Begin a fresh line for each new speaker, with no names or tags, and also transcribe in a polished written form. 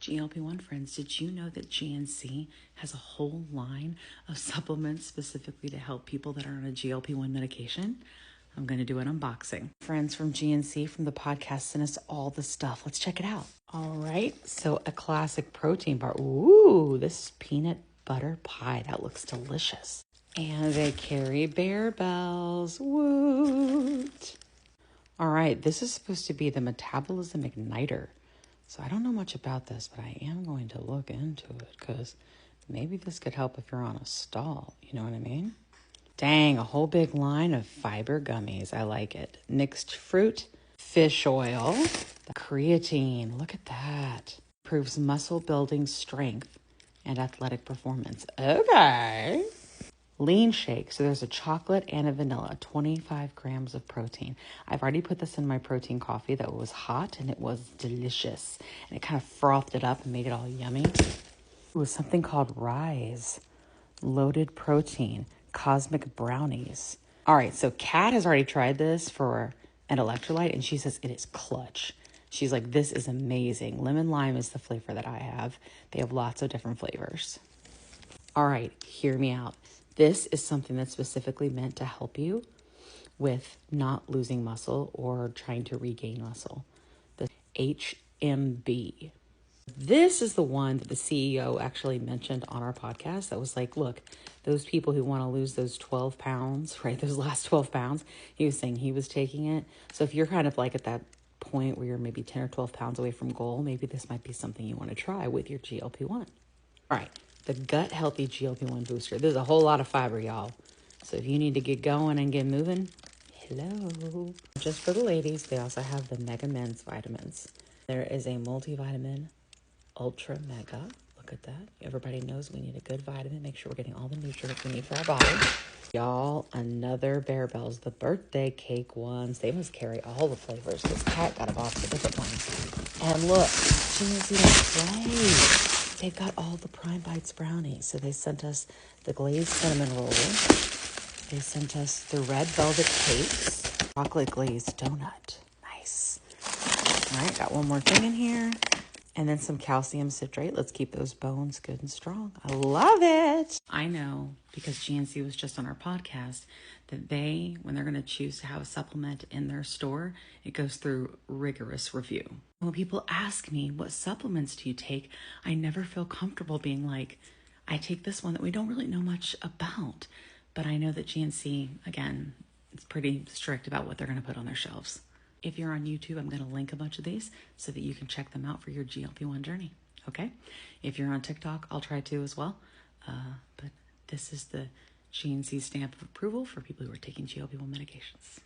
GLP-1 friends, did you know that GNC has a whole line of supplements specifically to help people that are on a GLP-1 medication? I'm going to do an unboxing. Friends from GNC from the podcast sent us all the stuff. Let's check it out. All right. So a classic protein bar. Ooh, this is peanut butter pie. That looks delicious. And they carry bear bells. Woot. All right. This is supposed to be the metabolism igniter. So I don't know much about this, but I am going to look into it because maybe this could help if you're on a stall. You know what I mean? Dang, a whole big line of fiber gummies. I like it. Mixed fruit, fish oil, creatine. Look at that. Improves muscle building strength and athletic performance. Okay. Lean shake. So there's a chocolate and a vanilla, 25 grams of protein. I've already put this in my protein coffee that was hot and it was delicious. And it kind of frothed it up and made it all yummy. It was something called Rise. Loaded protein. Cosmic brownies. All right, so Kat has already tried this for an electrolyte and she says it is clutch. She's like, this is amazing. Lemon lime is the flavor that I have. They have lots of different flavors. All right, hear me out. This is something that's specifically meant to help you with not losing muscle or trying to regain muscle. The HMB. This is the one that the CEO actually mentioned on our podcast that was like, look, those people who want to lose those 12 pounds, right? Those last 12 pounds, he was saying he was taking it. So if you're kind of like at that point where you're maybe 10 or 12 pounds away from goal, maybe this might be something you want to try with your GLP-1. All right. The gut healthy GLP-1 booster. There's a whole lot of fiber, y'all. So if you need to get going and get moving, hello. Just for the ladies, they also have the Mega Men's vitamins. There is a multivitamin, Ultra Mega. Look at that. Everybody knows we need a good vitamin. Make sure we're getting all the nutrients we need for our body. Y'all, another Bear Bells, the birthday cake ones. They must carry all the flavors because Kat got a box of different ones. And look, she didn't see that play. They've got all the Prime Bites brownies. So they sent us the glazed cinnamon roll. They sent us the red velvet cakes, chocolate glazed donut. Nice. All right, got one more thing in here. And then some calcium citrate. Let's keep those bones good and strong. I love it. I know, because GNC was just on our podcast, that they, when they're going to choose to have a supplement in their store, it goes through rigorous review. When people ask me, what supplements do you take? I never feel comfortable being like, I take this one that we don't really know much about. But I know that GNC, again, it's pretty strict about what they're going to put on their shelves. If you're on YouTube, I'm going to link a bunch of these so that you can check them out for your GLP-1 journey, okay? If you're on TikTok, I'll try to as well. But this is the GNC stamp of approval for people who are taking GLP-1 medications.